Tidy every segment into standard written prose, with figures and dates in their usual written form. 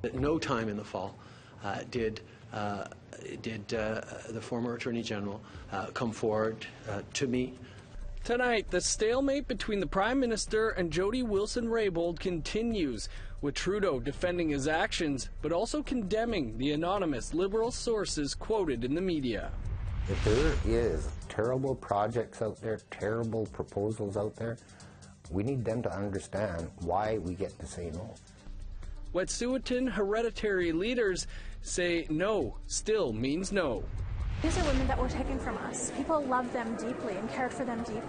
At no time in the fall did the former Attorney General come forward to me. Tonight, the stalemate between the Prime Minister and Jody Wilson-Raybould continues, with Trudeau defending his actions, but also condemning the anonymous Liberal sources quoted in the media. If there is terrible projects out there, terrible proposals out there, we need them to understand why we get to say no. Wet'suwet'en hereditary leaders say no still means no. These are women that were taken from us. People loved them deeply and cared for them deeply.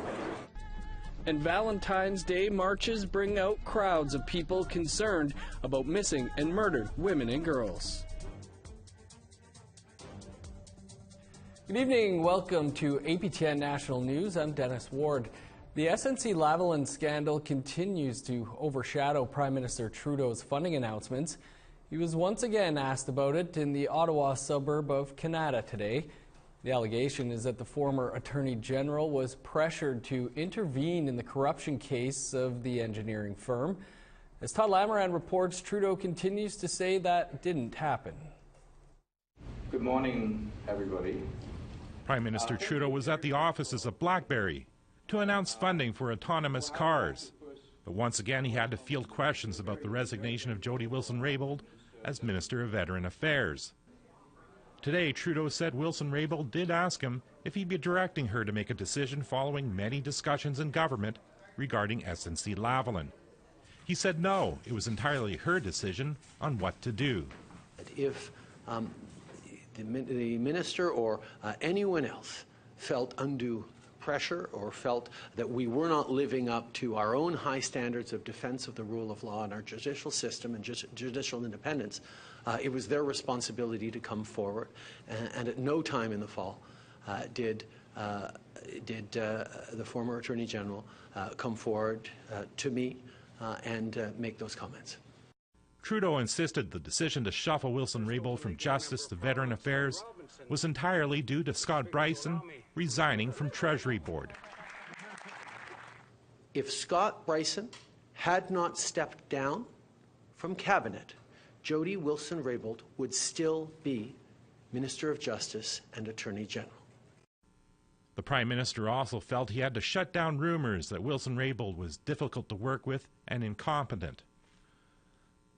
And Valentine's Day marches bring out crowds of people concerned about missing and murdered women and girls. Good evening. Welcome to APTN National News. I'm Dennis Ward. The SNC-Lavalin scandal continues to overshadow Prime Minister Trudeau's funding announcements. He was once again asked about it in the Ottawa suburb of Canada today. The allegation is that the former Attorney General was pressured to intervene in the corruption case of the engineering firm. As Todd Lamoran reports, Trudeau continues to say that didn't happen. Good morning, everybody. Prime Minister Trudeau was at the offices of BlackBerry to announce funding for autonomous cars. But once again, he had to field questions about the resignation of Jody Wilson-Raybould as Minister of Veteran Affairs. Today, Trudeau said Wilson-Raybould did ask him if he'd be directing her to make a decision following many discussions in government regarding SNC-Lavalin. He said no, it was entirely her decision on what to do. If the minister or anyone else felt undue pressure or felt that we were not living up to our own high standards of defense of the rule of law and our judicial system and judicial independence, it was their responsibility to come forward. And at no time in the fall did the former Attorney General come forward to me and make those comments. Trudeau insisted the decision to shuffle Wilson-Raybould from Justice to Veteran Affairs was entirely due to Scott Bryson resigning from Treasury Board. If Scott Bryson had not stepped down from Cabinet, Jody Wilson-Raybould would still be Minister of Justice and Attorney General. The Prime Minister also felt he had to shut down rumors that Wilson-Raybould was difficult to work with and incompetent.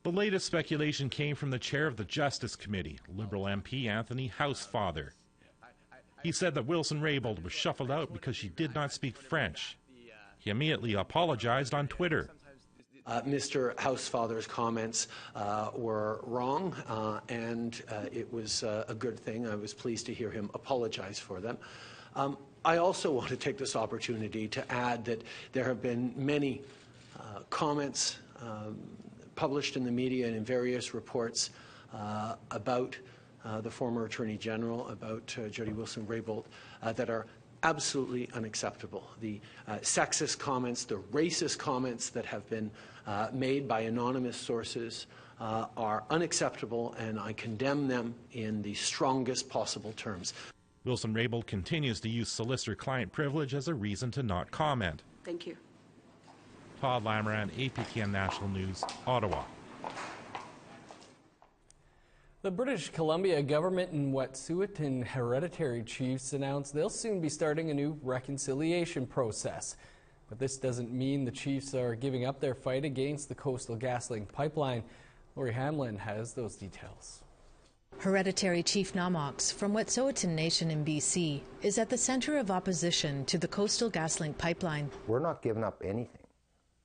The latest speculation came from the chair of the Justice Committee, Liberal MP Anthony Housefather. He said that Wilson-Raybould was shuffled out because she did not speak French. He immediately apologized on Twitter. Mr. Housefather's comments were wrong, and it was a good thing. I was pleased to hear him apologize for them. I also want to take this opportunity to add that there have been many comments published in the media and in various reports about the former Attorney General, about Jody Wilson-Raybould, that are absolutely unacceptable. The sexist comments, the racist comments that have been made by anonymous sources are unacceptable, and I condemn them in the strongest possible terms. Wilson-Raybould continues to use solicitor-client privilege as a reason to not comment. Thank you. Todd Lamoran, APTN National News, Ottawa. The British Columbia government and Wet'suwet'en hereditary chiefs announced they'll soon be starting a new reconciliation process. But this doesn't mean the chiefs are giving up their fight against the Coastal GasLink pipeline. Lori Hamlin has those details. Hereditary Chief Namox from Wet'suwet'en Nation in BC is at the center of opposition to the Coastal GasLink pipeline. We're not giving up anything.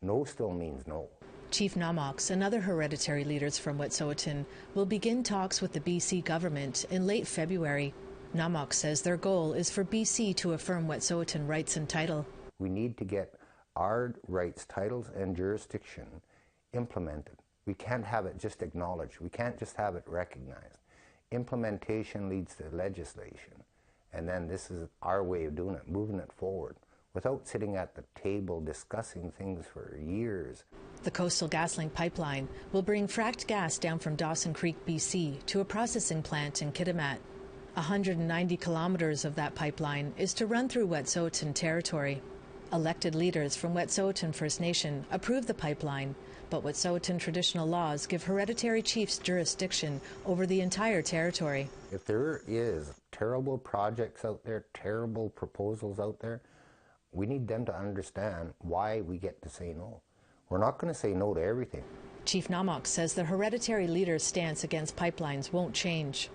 No still means no. Chief Namox and other hereditary leaders from Wet'suwet'en will begin talks with the BC government in late February. Namox says their goal is for BC to affirm Wet'suwet'en rights and title. We need to get our rights, titles, and jurisdiction implemented. We can't have it just acknowledged. We can't just have it recognized. Implementation leads to legislation, and then this is our way of doing it, moving it forward, without sitting at the table discussing things for years. The Coastal GasLink pipeline will bring fracked gas down from Dawson Creek, BC, to a processing plant in Kitimat. 190 kilometers of that pipeline is to run through Wet'suwet'en territory. Elected leaders from Wet'suwet'en First Nation approved the pipeline, but Wet'suwet'en traditional laws give hereditary chiefs jurisdiction over the entire territory. If there is terrible projects out there, terrible proposals out there, we need them to understand why we get to say no. We're not going to say no to everything. Chief Namok says the hereditary leader's stance against pipelines won't change,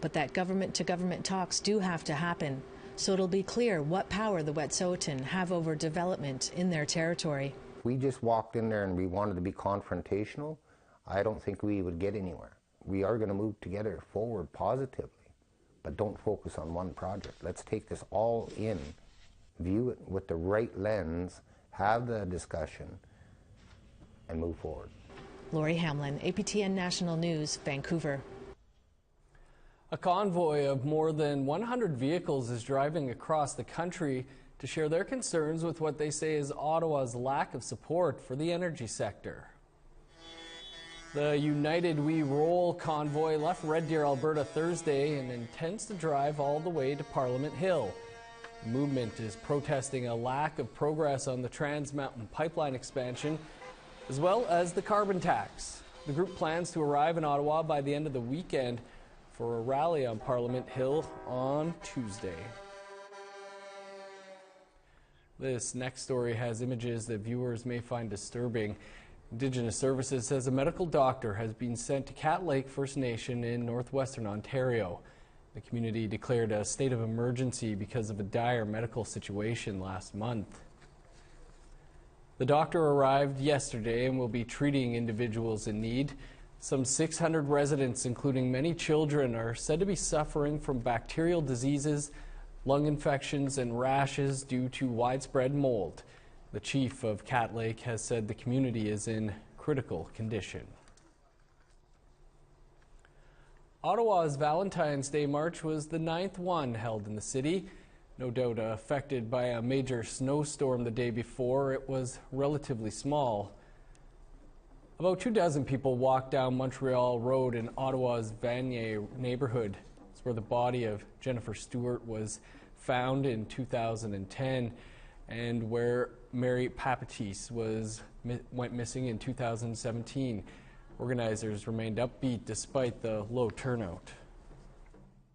but that government-to-government talks do have to happen, so it'll be clear what power the Wet'suwet'en have over development in their territory. If we just walked in there and we wanted to be confrontational, I don't think we would get anywhere. We are going to move together forward positively, but don't focus on one project. Let's take this all in, view it with the right lens, have the discussion, and move forward. Lori Hamlin, APTN National News, Vancouver. A convoy of more than 100 vehicles is driving across the country to share their concerns with what they say is Ottawa's lack of support for the energy sector. The United We Roll convoy left Red Deer, Alberta Thursday and intends to drive all the way to Parliament Hill. The movement is protesting a lack of progress on the Trans Mountain pipeline expansion, as well as the carbon tax. The group plans to arrive in Ottawa by the end of the weekend for a rally on Parliament Hill on Tuesday. This next story has images that viewers may find disturbing. Indigenous Services says a medical doctor has been sent to Cat Lake First Nation in northwestern Ontario. The community declared a state of emergency because of a dire medical situation last month. The doctor arrived yesterday and will be treating individuals in need. Some 600 residents, including many children, are said to be suffering from bacterial diseases, lung infections, and rashes due to widespread mold. The chief of Cat Lake has said the community is in critical condition. Ottawa's Valentine's Day March was the 9th one held in the city. No doubt affected by a major snowstorm the day before, it was relatively small. About 24 people walked down Montreal Road in Ottawa's Vanier neighborhood. It's where the body of Jennifer Stewart was found in 2010 and where Mary Papatis went missing in 2017. Organizers remained upbeat despite the low turnout.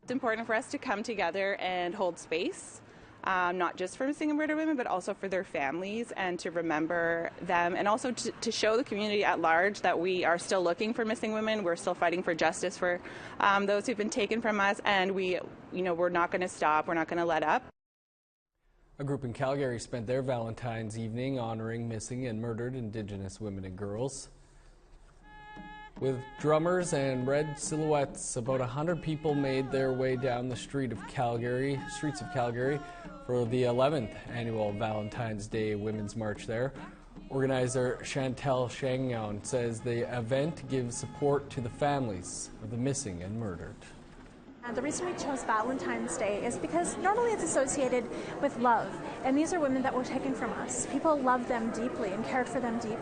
It's important for us to come together and hold space, not just for missing and murdered women, but also for their families, and to remember them, and also to show the community at large that we are still looking for missing women. We're still fighting for justice for those who've been taken from us, and we're not going to stop. We're not going to let up. A group in Calgary spent their Valentine's evening honoring missing and murdered Indigenous women and girls. With drummers and red silhouettes, about 100 people made their way down the streets of Calgary for the 11th annual Valentine's Day Women's March there. Organizer Chantel Shangyon says the event gives support to the families of the missing and murdered. The reason we chose Valentine's Day is because normally it's associated with love, and these are women that were taken from us. People loved them deeply and cared for them deeply.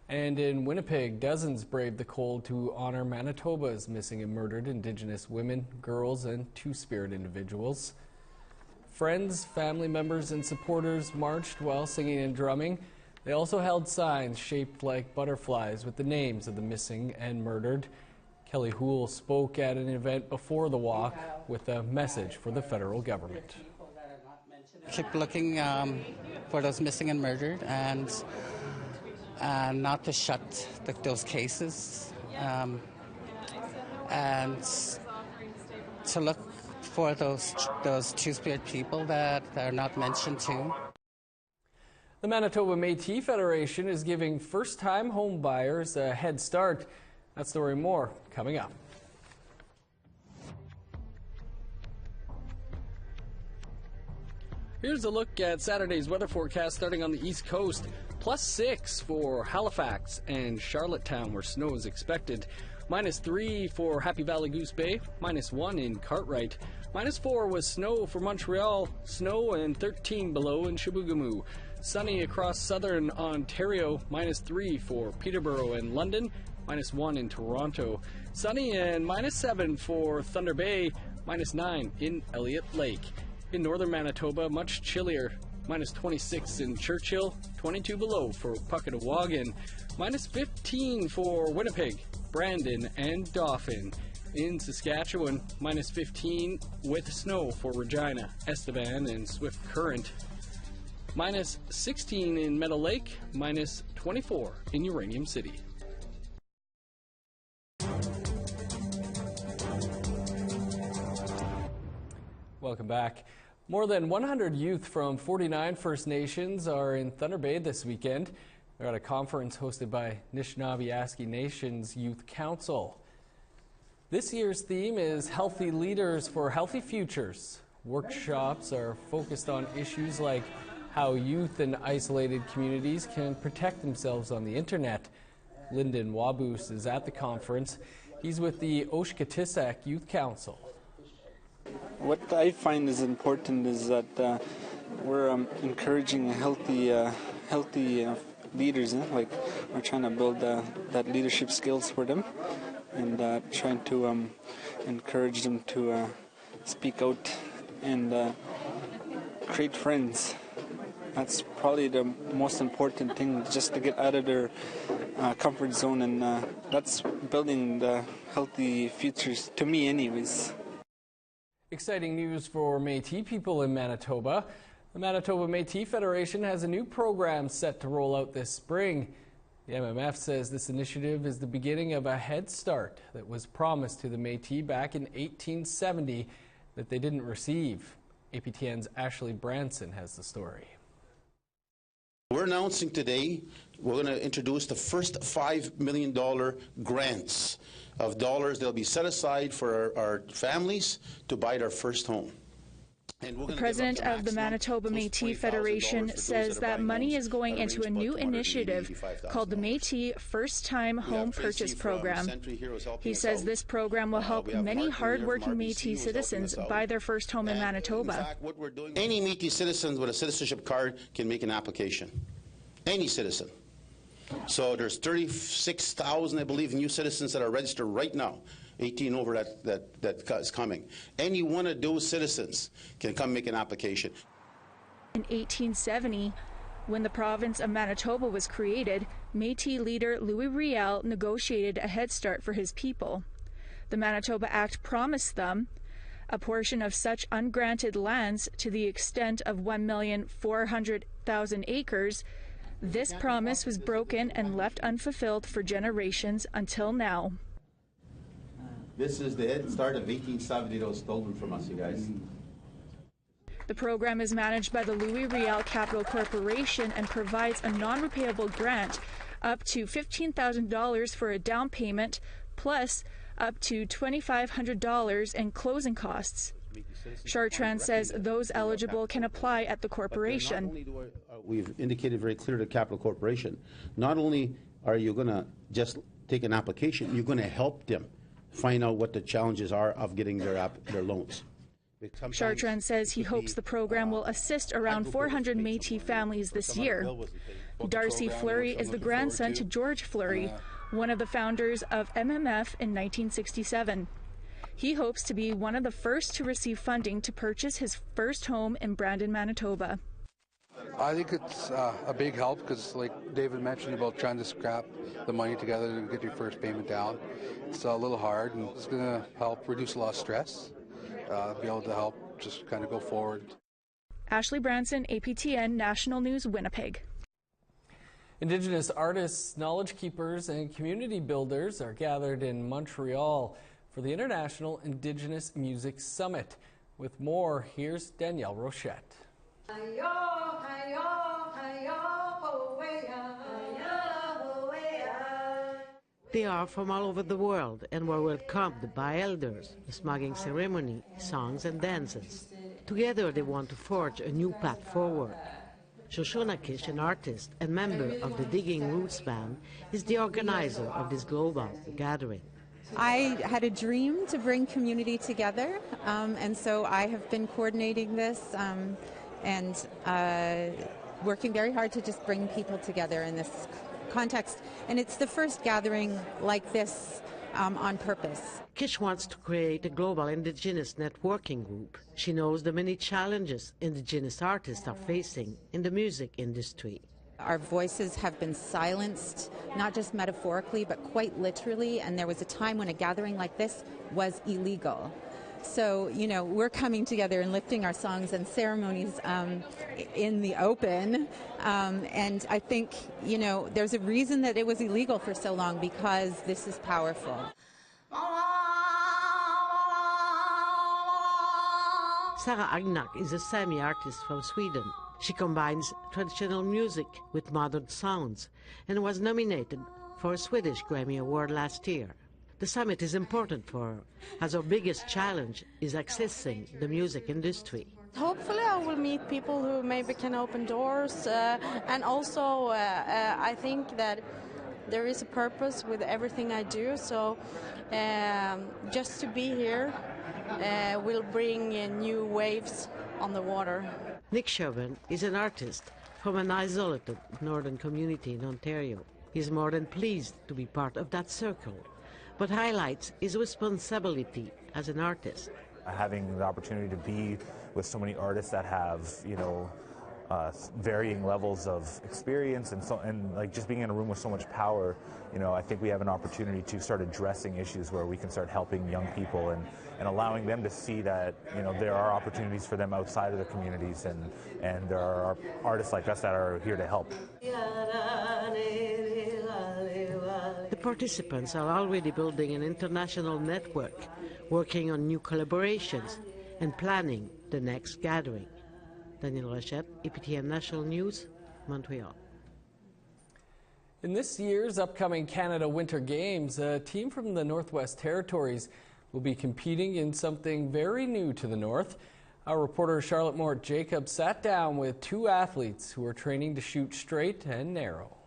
And in Winnipeg, dozens braved the cold to honor Manitoba's missing and murdered Indigenous women, girls, and Two-Spirit individuals. Friends, family members, and supporters marched while singing and drumming. They also held signs shaped like butterflies with the names of the missing and murdered. Kelly Houle spoke at an event before the walk with a message for the federal government. Keep looking for those missing and murdered, and not to shut those cases, and to look for those Two-Spirit people that are not mentioned too. The Manitoba Métis Federation is giving first-time home buyers a head start. That story more coming up. Here's a look at Saturday's weather forecast starting on the East Coast. +6 for Halifax and Charlottetown, where snow is expected. -3 for Happy Valley Goose Bay. -1 in Cartwright. -4 with snow for Montreal. Snow and 13 below in Chibougamau. Sunny across southern Ontario. -3 for Peterborough and London. -1 in Toronto. Sunny and -7 for Thunder Bay. -9 in Elliott Lake. In northern Manitoba, much chillier. Minus 26 in Churchill, 22 below for Puckatawagan, minus 15 for Winnipeg, Brandon, and Dauphin. In Saskatchewan, minus 15 with snow for Regina, Estevan, and Swift Current. Minus 16 in Meadow Lake, minus 24 in Uranium City. Welcome back. More than 100 youth from 49 First Nations are in Thunder Bay this weekend. They're at a conference hosted by Anishinaabe Nation's Youth Council. This year's theme is Healthy Leaders for Healthy Futures. Workshops are focused on issues like how youth in isolated communities can protect themselves on the internet. Lyndon Waboos is at the conference. He's with the Oshkotisak Youth Council. What I find is important is that we're encouraging healthy leaders. Like we're trying to build that leadership skills for them, and trying to encourage them to speak out and create friends. That's probably the most important thing, just to get out of their comfort zone, and that's building the healthy futures, to me anyways. Exciting news for Métis people in Manitoba. The Manitoba Métis Federation has a new program set to roll out this spring. The MMF says this initiative is the beginning of a head start that was promised to the Métis back in 1870 that they didn't receive. APTN's Ashley Branson has the story. We're announcing today we're going to introduce the first $5 million grants of dollars that will be set aside for our families to buy their first home. The president of the Manitoba Métis Federation says that money is going into a new initiative called the Métis First Time Home Purchase Program. He says this program will help many hard-working Métis citizens buy their first home in Manitoba. Any Métis citizen with a citizenship card can make an application. Any citizen. So there's 36,000, I believe, new citizens that are registered right now. 18 over that is coming. Any one of those citizens can come make an application. In 1870, when the province of Manitoba was created, Métis leader Louis Riel negotiated a head start for his people. The Manitoba Act promised them a portion of such ungranted lands to the extent of 1,400,000 acres. This promise was broken and left unfulfilled for generations until now. This is the head start of 1870 that was stolen from us, you guys. The program is managed by the Louis Riel Capital Corporation and provides a non-repayable grant up to $15,000 for a down payment, plus up to $2,500 in closing costs. Chartrand says those eligible can apply at the corporation. We've indicated very clear to Capital Corporation, not only are you going to just take an application, you're going to help them find out what the challenges are of getting their loans. Chartrand says he hopes the program will assist around 400 Métis families this year. Darcy Fleury is the grandson to George Fleury, one of the founders of MMF in 1967. He hopes to be one of the first to receive funding to purchase his first home in Brandon, Manitoba. I think it's a big help because, like David mentioned about trying to scrap the money together to get your first payment down, it's a little hard, and it's going to help reduce a lot of stress, be able to help just kind of go forward. Ashley Branson, APTN National News, Winnipeg. Indigenous artists, knowledge keepers, and community builders are gathered in Montreal for the International Indigenous Music Summit. With more, here's Danielle Rochette. They are from all over the world and were welcomed by elders, a smuggling ceremony, songs and dances. Together they want to forge a new path forward. Shoshona Kish, an artist and member of the Digging Roots Band, is the organizer of this global gathering. I had a dream to bring community together, and so I have been coordinating this and working very hard to just bring people together in this context. And it's the first gathering like this on purpose. Kish wants to create a global Indigenous networking group. She knows the many challenges Indigenous artists are facing in the music industry. Our voices have been silenced, not just metaphorically, but quite literally, and there was a time when a gathering like this was illegal. So, you know, we're coming together and lifting our songs and ceremonies in the open, and I think, you know, there's a reason that it was illegal for so long, because this is powerful. Sarah Agnak is a Sami artist from Sweden. She combines traditional music with modern sounds and was nominated for a Swedish Grammy Award last year. The summit is important for her, as her biggest challenge is accessing the music industry. Hopefully I will meet people who maybe can open doors, and also I think that there is a purpose with everything I do, so just to be here will bring new waves on the water. Nick Chauvin is an artist from an isolated northern community in Ontario. He's more than pleased to be part of that circle, but highlights his responsibility as an artist. Having the opportunity to be with so many artists that have, you know, varying levels of experience and like just being in a room with so much power, you know, I think we have an opportunity to start addressing issues where we can start helping young people and allowing them to see that, you know, there are opportunities for them outside of the communities, and there are artists like us that are here to help. The participants are already building an international network, working on new collaborations and planning the next gathering. Daniel Rochette, APTN National News, Montreal. In this year's upcoming Canada Winter Games, a team from the Northwest Territories will be competing in something very new to the North. Our reporter Charlotte Mort Jacob sat down with two athletes who are training to shoot straight and narrow.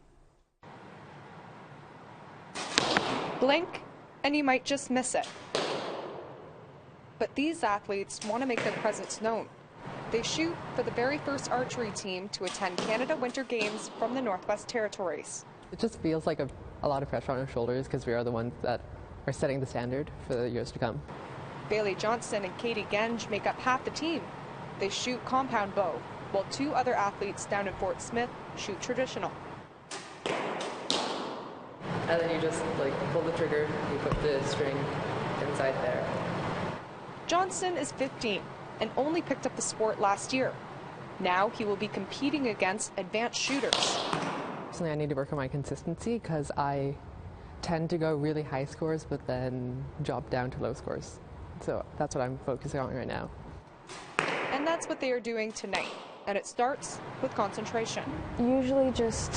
Blink, and you might just miss it. But these athletes want to make their presence known. They shoot for the very first archery team to attend Canada Winter Games from the Northwest Territories. It just feels like a lot of pressure on our shoulders because we are the ones that are setting the standard for the years to come. Bailey Johnson and Katie Genge make up half the team. They shoot compound bow, while two other athletes down in Fort Smith shoot traditional. And then you just pull the trigger, you put the string inside there. Johnson is 15 and only picked up the sport last year. Now he will be competing against advanced shooters. Personally, I need to work on my consistency because I tend to go really high scores but then drop down to low scores. So that's what I'm focusing on right now. And that's what they are doing tonight. And it starts with concentration. Usually just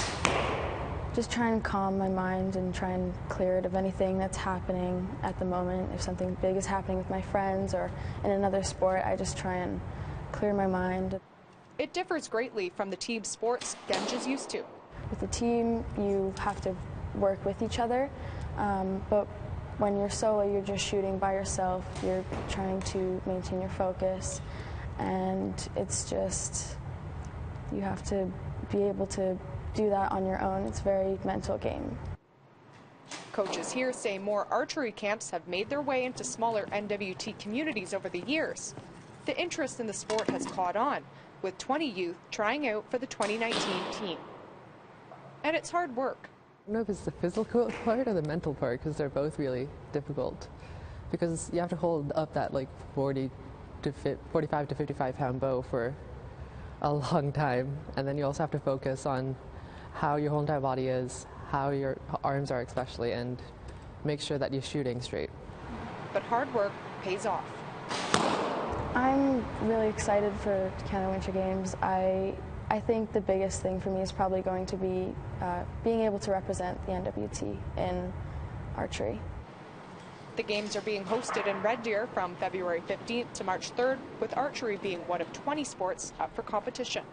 try and calm my mind and try and clear it of anything that's happening at the moment. If something big is happening with my friends or in another sport, I just try and clear my mind. It differs greatly from the team sports Genge is used to. With the team, you have to work with each other, but when you're solo, you're just shooting by yourself. You're trying to maintain your focus, and it's just, you have to be able to do that on your own. It's a very mental game. Coaches here say more archery camps have made their way into smaller NWT communities over the years. The interest in the sport has caught on, with 20 youth trying out for the 2019 team. And it's hard work. I don't know if it's the physical part or the mental part, because they're both really difficult. Because you have to hold up that 45 to 55 pound bow for a long time, and then you also have to focus on how your whole entire body is, how your arms are especially, and make sure that you're shooting straight. But hard work pays off. I'm really excited for Canada Winter Games. I think the biggest thing for me is probably going to be being able to represent the NWT in archery. The games are being hosted in Red Deer from February 15th to March 3rd, with archery being one of 20 sports up for competition.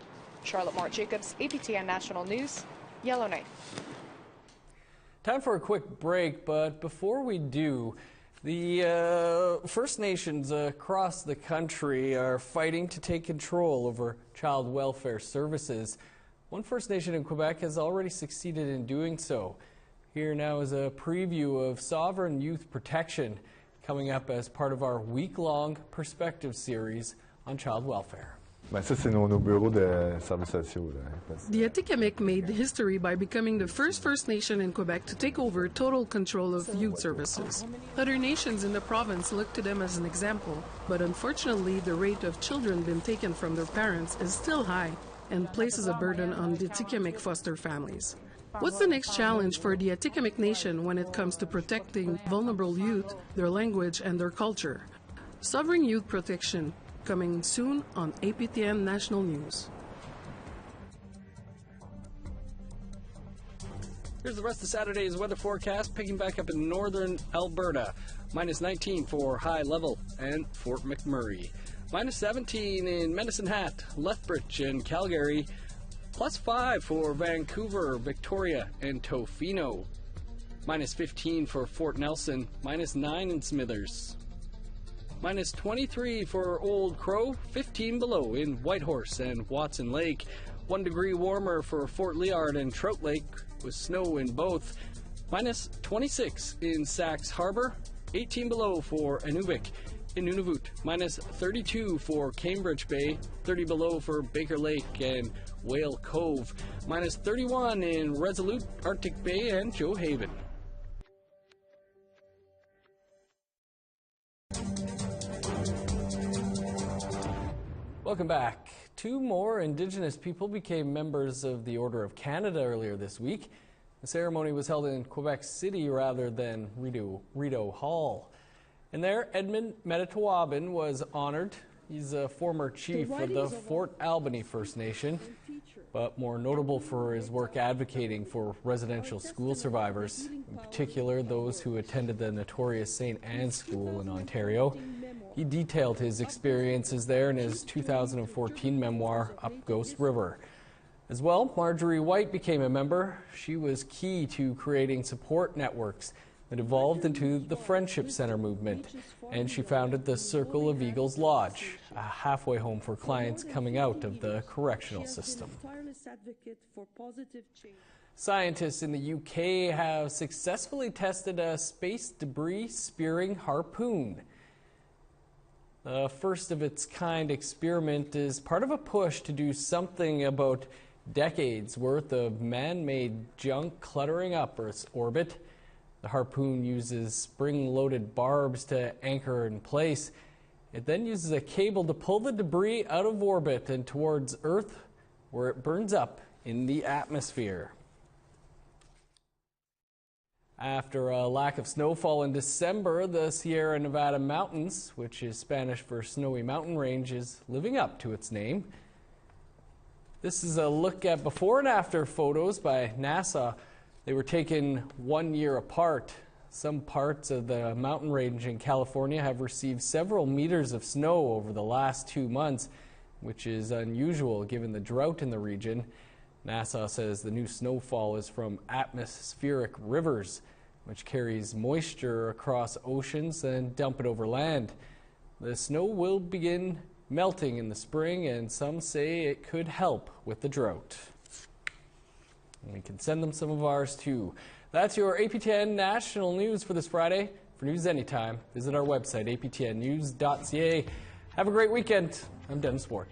Charlotte Mort Jacobs, APTN National News, Yellowknife. Time for a quick break, but before we do, the First Nations across the country are fighting to take control over child welfare services. One First Nation in Quebec has already succeeded in doing so. Here now is a preview of Sovereign Youth Protection coming up as part of our week-long perspective series on child welfare. The Atikamekw made history by becoming the first First Nation in Quebec to take over total control of youth services. Other nations in the province look to them as an example, but unfortunately the rate of children being taken from their parents is still high and places a burden on the Atikamekw foster families. What's the next challenge for the Atikamekw Nation when it comes to protecting vulnerable youth, their language, and their culture? Sovereign Youth Protection, coming soon on APTN National News. Here's the rest of Saturday's weather forecast, picking back up in northern Alberta. Minus 19 for High Level and Fort McMurray. Minus 17 in Medicine Hat, Lethbridge, and Calgary. Plus 5 for Vancouver, Victoria, and Tofino. Minus 15 for Fort Nelson. Minus 9 in Smithers. Minus 23 for Old Crow, 15 below in Whitehorse and Watson Lake. 1 degree warmer for Fort Liard and Trout Lake, with snow in both. Minus 26 in Saxe Harbor, 18 below for Inuvik in Nunavut. Minus 32 for Cambridge Bay, 30 below for Baker Lake and Whale Cove. Minus 31 in Resolute, Arctic Bay, and Joe Haven. Welcome back. 2 more Indigenous people became members of the Order of Canada earlier this week. The ceremony was held in Quebec City rather than Rideau Hall. And there, Edmund Metatawaban was honored. He's a former chief of the Fort Albany First Nation, but more notable for his work advocating for residential school survivors, in particular those who attended the notorious St. Anne's School in Ontario. He detailed his experiences there in his 2014 memoir, Up Ghost River. As well, Marjorie White became a member. She was key to creating support networks that evolved into the Friendship Center movement, and she founded the Circle of Eagles Lodge, a halfway home for clients coming out of the correctional system. Scientists in the UK have successfully tested a space debris spearing harpoon. The first of its kind experiment is part of a push to do something about decades worth of man-made junk cluttering up Earth's orbit. The harpoon uses spring-loaded barbs to anchor in place. It then uses a cable to pull the debris out of orbit and towards Earth, where it burns up in the atmosphere. After a lack of snowfall in December, the Sierra Nevada mountains, which is Spanish for snowy mountain range, is living up to its name. This is a look at before and after photos by NASA. They were taken 1 year apart. Some parts of the mountain range in California have received several meters of snow over the last 2 months, which is unusual given the drought in the region. NASA says the new snowfall is from atmospheric rivers, which carries moisture across oceans and dump it over land. The snow will begin melting in the spring, and some say it could help with the drought. And we can send them some of ours too. That's your APTN National News for this Friday. For news anytime, visit our website, aptnnews.ca. Have a great weekend. I'm Dennis Ward.